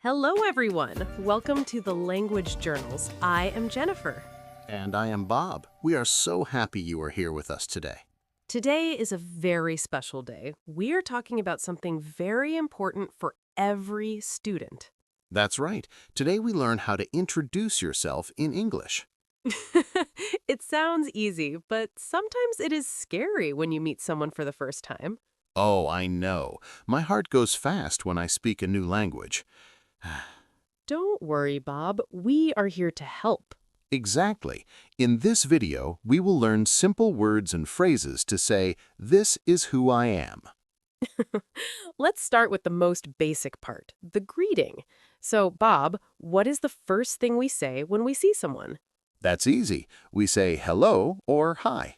Hello, everyone. Welcome to the Language Journals. I am Jennifer. And I am Bob. We are so happy you are here with us today. Today is a very special day. We are talking about something very important for every student. That's right. Today we learn how to introduce yourself in English. It sounds easy, but sometimes it is scary when you meet someone for the first time. Oh, I know. My heart goes fast when I speak a new language. Don't worry, Bob. We are here to help. Exactly. In this video, we will learn simple words and phrases to say, "This is who I am." Let's start with the most basic part, the greeting. So, Bob, what is the first thing we say when we see someone? That's easy. We say hello or hi.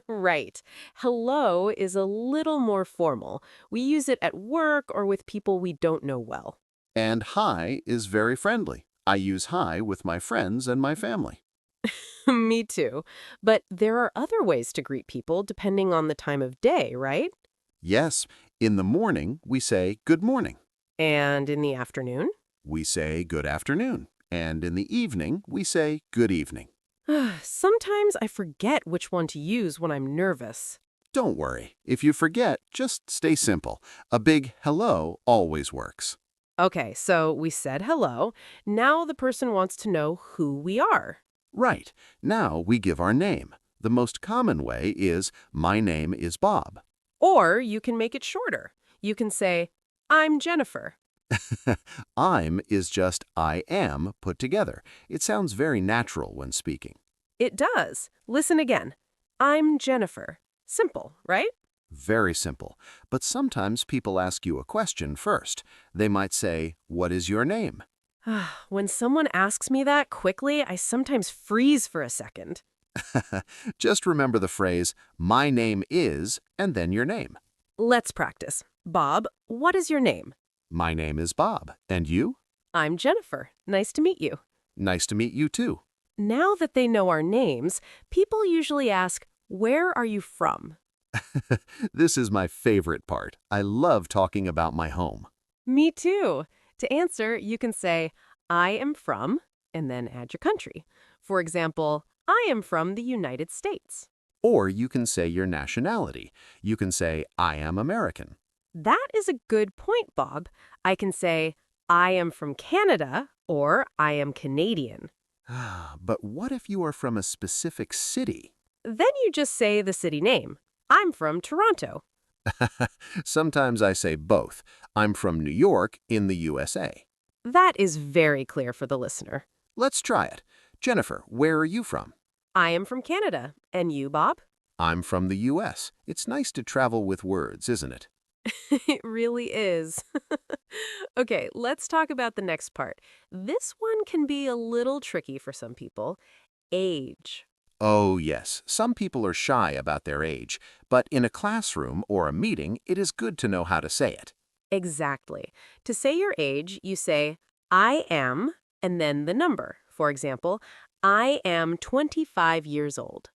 Right. Hello is a little more formal. We use it at work or with people we don't know well. And hi is very friendly. I use hi with my friends and my family. Me too. But there are other ways to greet people depending on the time of day, right? Yes, in the morning, we say good morning. And in the afternoon? We say good afternoon. And in the evening, we say good evening. Sometimes I forget which one to use when I'm nervous. Don't worry. If you forget, just stay simple. A big hello always works. Okay, so we said hello. Now the person wants to know who we are. Right. Now we give our name. The most common way is, my name is Bob. Or you can make it shorter. You can say, I'm Jennifer. I'm is just I am put together. It sounds very natural when speaking. It does. Listen again. I'm Jennifer. Simple, right? Very simple. But sometimes people ask you a question first. They might say, "What is your name?" When someone asks me that quickly, I sometimes freeze for a second. Just remember the phrase, "My name is," and then your name. Let's practice. Bob, what is your name? My name is Bob. And you? I'm Jennifer. Nice to meet you. Nice to meet you too. Now that they know our names, people usually ask, where are you from? This is my favorite part. I love talking about my home. Me too. To answer, you can say, I am from, and then add your country. For example, I am from the United States. Or you can say your nationality. You can say, "I am American." That is a good point, Bob. I can say, I am from Canada, or I am Canadian. But what if you are from a specific city? Then you just say the city name. I'm from Toronto. Sometimes I say both. I'm from New York in the USA. That is very clear for the listener. Let's try it. Jennifer, where are you from? I am from Canada. And you, Bob? I'm from the US. It's nice to travel with words, isn't it? It really is. Okay, let's talk about the next part. This one can be a little tricky for some people. Age. Oh, yes. Some people are shy about their age, but in a classroom or a meeting, it is good to know how to say it. Exactly. To say your age, you say, I am, and then the number. For example, I am 25 years old.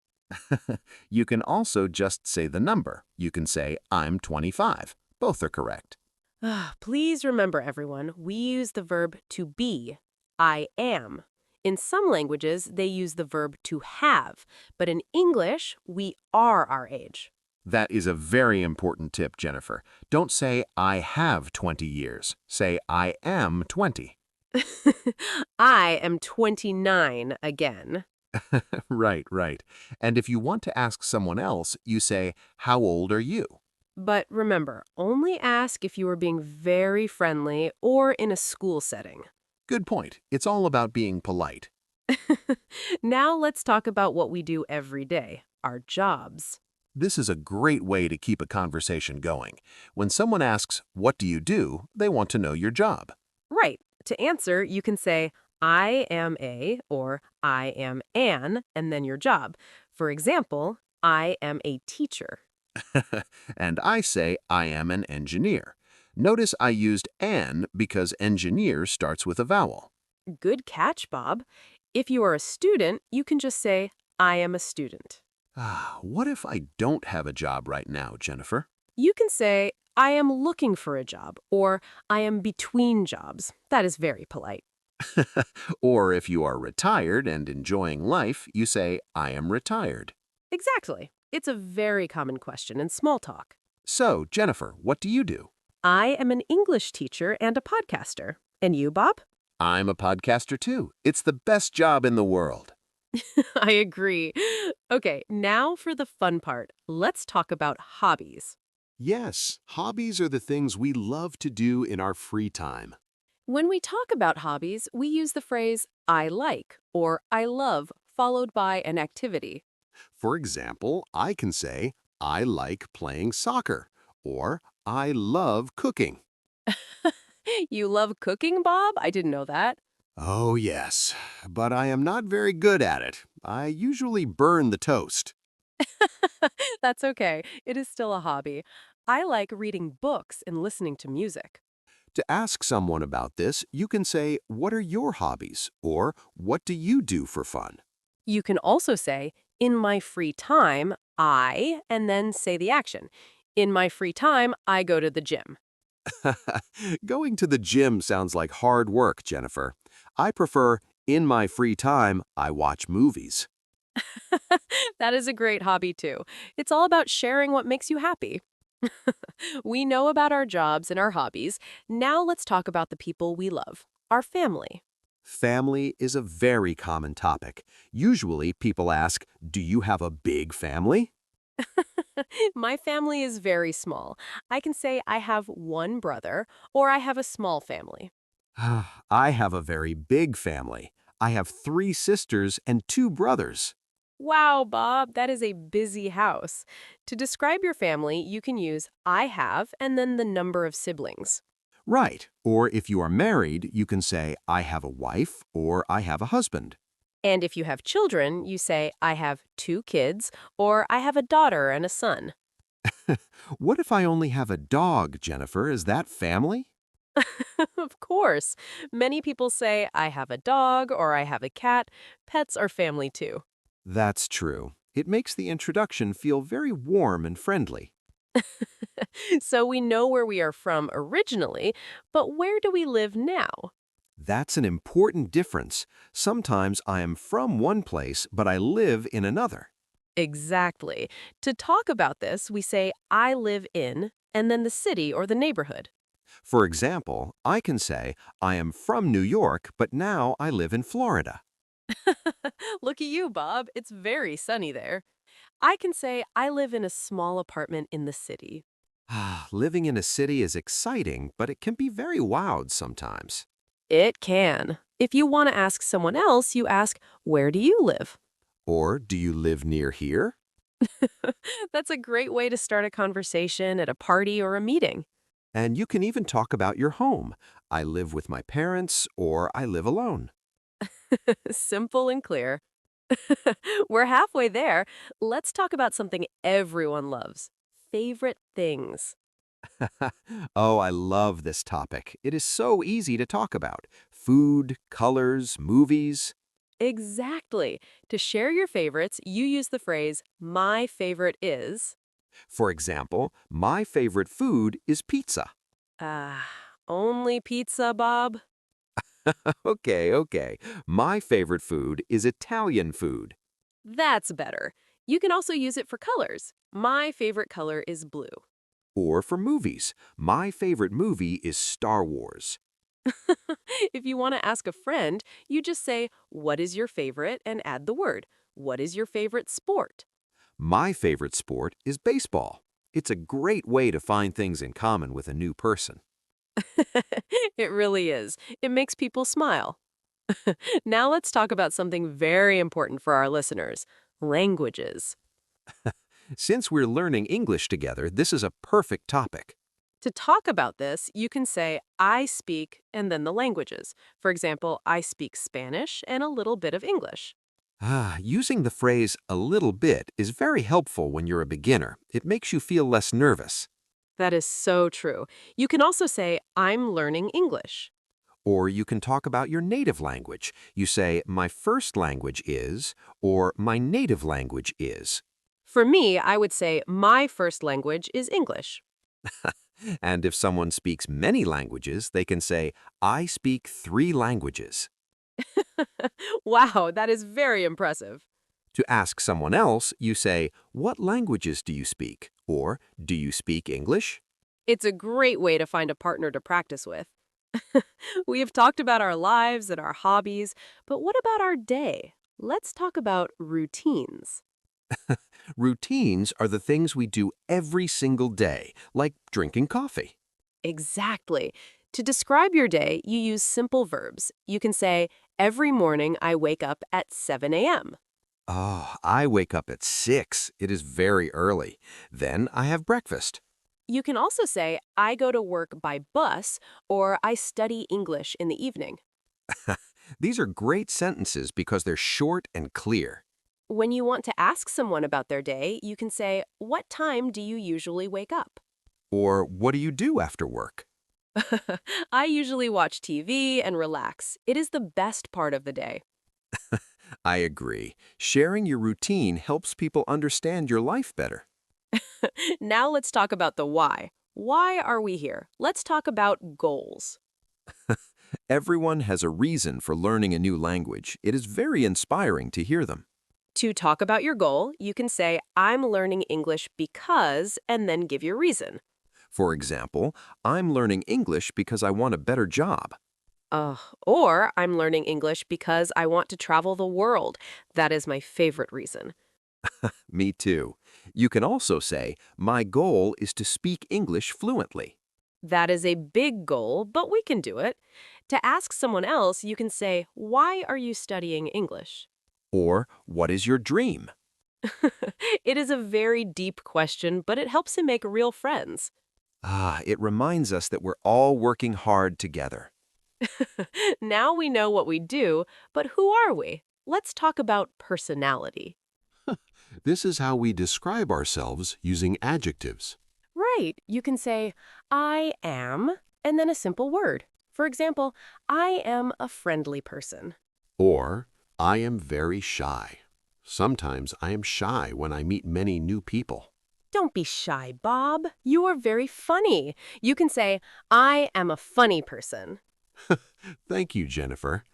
You can also just say the number. You can say, "I'm 25." Both are correct. Please remember, everyone, we use the verb to be. I am. In some languages, they use the verb to have, but in English, we are our age. That is a very important tip, Jennifer. Don't say, "I have 20 years." Say, "I am 20." I am 29 again. Right. And if you want to ask someone else, you say, "How old are you?" But remember, only ask if you are being very friendly or in a school setting. Good point. It's all about being polite. Now let's talk about what we do every day, our jobs. This is a great way to keep a conversation going. When someone asks, "What do you do?" they want to know your job. Right. To answer, you can say, I am a, or I am an, and then your job. For example, I am a teacher. And I say, "I am an engineer." Notice I used "an" because engineer starts with a vowel. Good catch, Bob. If you are a student, you can just say, I am a student. What if I don't have a job right now, Jennifer? You can say, I am looking for a job, or I am between jobs. That is very polite. Or if you are retired and enjoying life, you say, I am retired. Exactly. It's a very common question in small talk. So, Jennifer, what do you do? I am an English teacher and a podcaster. And you, Bob? I'm a podcaster too. It's the best job in the world. I agree. Okay, now for the fun part. Let's talk about hobbies. Yes, hobbies are the things we love to do in our free time. When we talk about hobbies, we use the phrase I like or I love followed by an activity. For example, I can say, I like playing soccer, or I love cooking. You love cooking, Bob? I didn't know that. Oh, yes, but I am not very good at it. I usually burn the toast. That's okay. It is still a hobby. I like reading books and listening to music. To ask someone about this, you can say, what are your hobbies? Or what do you do for fun? You can also say, in my free time, and then say the action. In my free time, I go to the gym. Going to the gym sounds like hard work, Jennifer. I prefer, in my free time, I watch movies. That is a great hobby, too. It's all about sharing what makes you happy. We know about our jobs and our hobbies. Now let's talk about the people we love, our family. Family is a very common topic. Usually, people ask, do you have a big family? My family is very small. I can say I have one brother or I have a small family. I have a very big family. I have 3 sisters and 2 brothers. Wow, Bob, that is a busy house. To describe your family, you can use I have and then the number of siblings. Right. Or if you are married, you can say, I have a wife or I have a husband. And if you have children, you say I have 2 kids or I have a daughter and a son. What if I only have a dog, Jennifer? Is that family? Of course. Many people say I have a dog or I have a cat. Pets are family too. That's true. It makes the introduction feel very warm and friendly. So we know where we are from originally, but where do we live now? That's an important difference. Sometimes I am from one place, but I live in another. Exactly. To talk about this, we say I live in, and then the city or the neighborhood. For example, I can say, I am from New York, but now I live in Florida. Look at you, Bob. It's very sunny there. I can say I live in a small apartment in the city. Living in a city is exciting, but it can be very loud sometimes. It can. If you want to ask someone else, you ask, where do you live? Or do you live near here? That's a great way to start a conversation at a party or a meeting. And you can even talk about your home. I live with my parents, or I live alone. Simple and clear. We're halfway there. Let's talk about something everyone loves. Favorite things. Oh, I love this topic. It is so easy to talk about. Food, colors, movies. Exactly. To share your favorites, you use the phrase, my favorite is. For example, my favorite food is pizza. Ah, only pizza, Bob? Okay. My favorite food is Italian food. That's better. You can also use it for colors. My favorite color is blue. Or for movies. My favorite movie is Star Wars. If you want to ask a friend, you just say, what is your favorite, and add the word. What is your favorite sport? My favorite sport is baseball. It's a great way to find things in common with a new person. It really is. It makes people smile. Now let's talk about something very important for our listeners, languages. Since we're learning English together, this is a perfect topic. To talk about this, you can say, I speak, and then the languages. For example, I speak Spanish and a little bit of English. Using the phrase a little bit is very helpful when you're a beginner. It makes you feel less nervous. That is so true. You can also say, I'm learning English. Or you can talk about your native language. You say, my first language is, or my native language is. For me, I would say my first language is English. And if someone speaks many languages, they can say, I speak 3 languages. Wow, that is very impressive. To ask someone else, you say, what languages do you speak? Or, do you speak English? It's a great way to find a partner to practice with. We have talked about our lives and our hobbies, but what about our day? Let's talk about routines. Routines are the things we do every single day, like drinking coffee. Exactly. To describe your day, you use simple verbs. You can say, every morning I wake up at 7 a.m. Oh, I wake up at 6. It is very early. Then I have breakfast. You can also say, I go to work by bus or I study English in the evening. These are great sentences because they're short and clear. When you want to ask someone about their day, you can say, what time do you usually wake up? Or, what do you do after work? I usually watch TV and relax. It is the best part of the day. I agree. Sharing your routine helps people understand your life better. Now let's talk about the why. Why are we here? Let's talk about goals. Everyone has a reason for learning a new language. It is very inspiring to hear them. To talk about your goal, you can say, I'm learning English because, and then give your reason. For example, I'm learning English because I want a better job. Or I'm learning English because I want to travel the world. That is my favorite reason. Me too. You can also say, my goal is to speak English fluently. That is a big goal, but we can do it. To ask someone else, you can say, why are you studying English? Or, what is your dream? It is a very deep question, but it helps him make real friends. It reminds us that we're all working hard together. Now we know what we do, but who are we? Let's talk about personality. This is how we describe ourselves using adjectives. Right, you can say, I am, and then a simple word. For example, I am a friendly person. Or, I am very shy. Sometimes I am shy when I meet many new people. Don't be shy, Bob. You are very funny. You can say, I am a funny person. Thank you, Jennifer.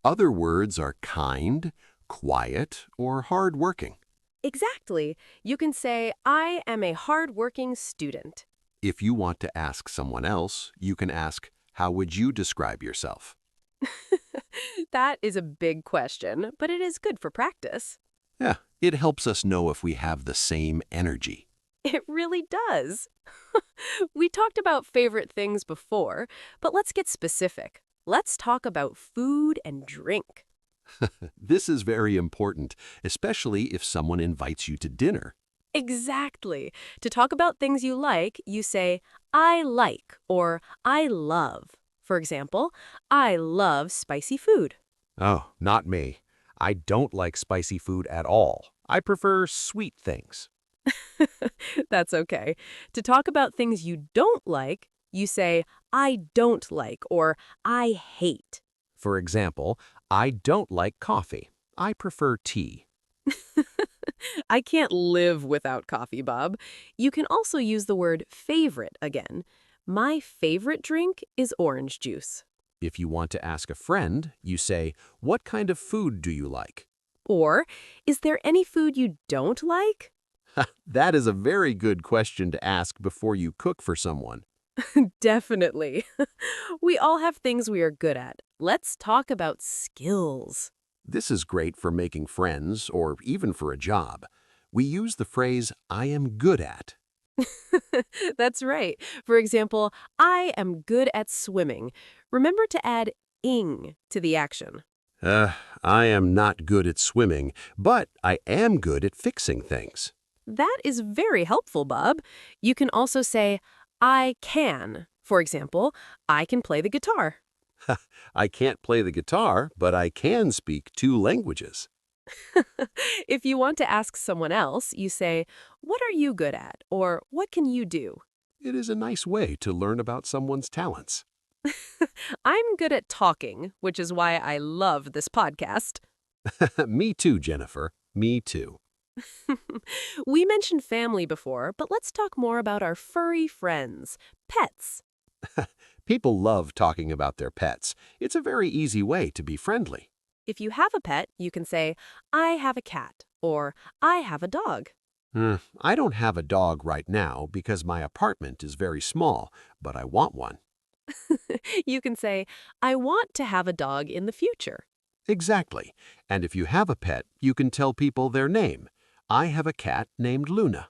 Other words are kind, quiet, or hardworking. Exactly. You can say, I am a hardworking student. If you want to ask someone else, you can ask, how would you describe yourself? That is a big question, but it is good for practice. Yeah, it helps us know if we have the same energy. It really does. We talked about favorite things before, but let's get specific. Let's talk about food and drink. This is very important, especially if someone invites you to dinner. Exactly. To talk about things you like, you say, I like or I love. For example, I love spicy food. Oh, not me. I don't like spicy food at all. I prefer sweet things. That's okay. To talk about things you don't like, you say, I don't like or I hate. For example, I don't like coffee. I prefer tea. I can't live without coffee, Bob. You can also use the word favorite again. My favorite drink is orange juice. If you want to ask a friend, you say, what kind of food do you like? Or, is there any food you don't like? That is a very good question to ask before you cook for someone. Definitely. We all have things we are good at. Let's talk about skills. This is great for making friends or even for a job. We use the phrase, I am good at. That's right. For example, I am good at swimming. Remember to add ing to the action. I am not good at swimming, but I am good at fixing things. That is very helpful, Bob. You can also say, I can. For example, I can play the guitar. I can't play the guitar, but I can speak 2 languages. If you want to ask someone else, you say, what are you good at? Or what can you do? It is a nice way to learn about someone's talents. I'm good at talking, which is why I love this podcast. Me too, Jennifer. Me too. We mentioned family before, but let's talk more about our furry friends, pets. People love talking about their pets. It's a very easy way to be friendly. If you have a pet, you can say, I have a cat, or I have a dog. I don't have a dog right now because my apartment is very small, but I want one. You can say, I want to have a dog in the future. Exactly. And if you have a pet, you can tell people their name. I have a cat named Luna.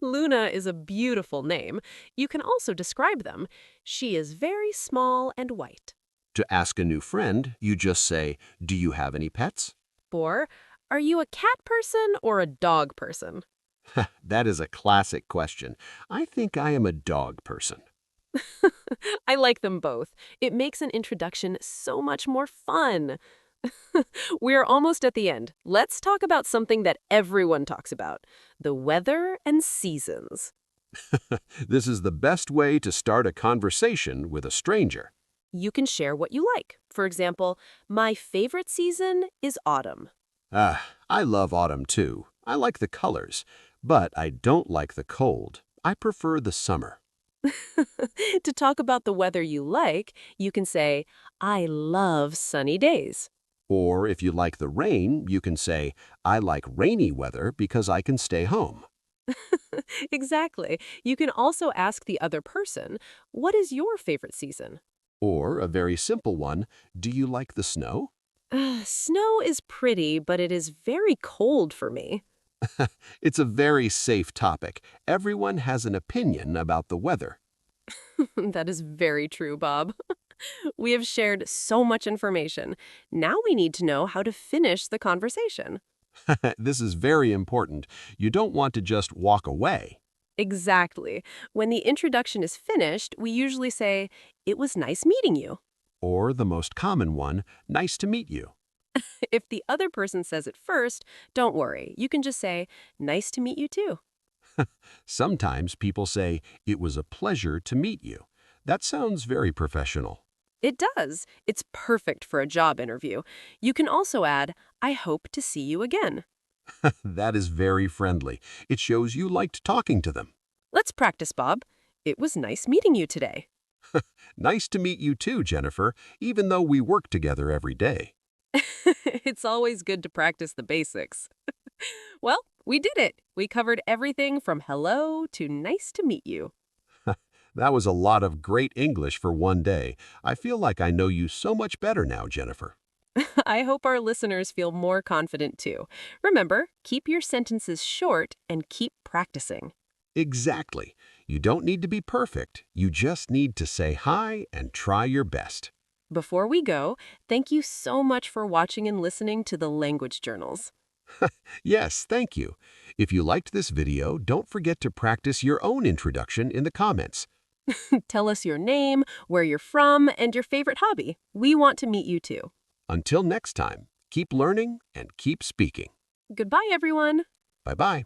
Luna is a beautiful name. You can also describe them. She is very small and white. To ask a new friend, you just say, "Do you have any pets?" Or, are you a cat person or a dog person? That is a classic question. I think I am a dog person. I like them both. It makes an introduction so much more fun. We're almost at the end. Let's talk about something that everyone talks about, the weather and seasons. This is the best way to start a conversation with a stranger. You can share what you like. For example, my favorite season is autumn. I love autumn too. I like the colors, but I don't like the cold. I prefer the summer. To talk about the weather you like, you can say, I love sunny days. Or if you like the rain, you can say, "I like rainy weather because I can stay home." Exactly. You can also ask the other person, what is your favorite season? Or a very simple one, "Do you like the snow?" Snow is pretty, but it is very cold for me. It's a very safe topic. Everyone has an opinion about the weather. That is very true, Bob. We have shared so much information. Now we need to know how to finish the conversation. This is very important. You don't want to just walk away. Exactly. When the introduction is finished, we usually say, it was nice meeting you. Or the most common one, "Nice to meet you." If the other person says it first, don't worry. You can just say, nice to meet you too. Sometimes people say, "It was a pleasure to meet you." That sounds very professional. It does. It's perfect for a job interview. You can also add, I hope to see you again. That is very friendly. It shows you liked talking to them. Let's practice, Bob. It was nice meeting you today. Nice to meet you too, Jennifer, even though we work together every day. It's always good to practice the basics. Well, we did it. We covered everything from hello to nice to meet you. That was a lot of great English for one day. I feel like I know you so much better now, Jennifer. I hope our listeners feel more confident too. Remember, keep your sentences short and keep practicing. Exactly. You don't need to be perfect. You just need to say hi and try your best. Before we go, thank you so much for watching and listening to the Language Journals. Yes, thank you. If you liked this video, don't forget to practice your own introduction in the comments. Tell us your name, where you're from, and your favorite hobby. We want to meet you too. Until next time, keep learning and keep speaking. Goodbye, everyone. Bye-bye.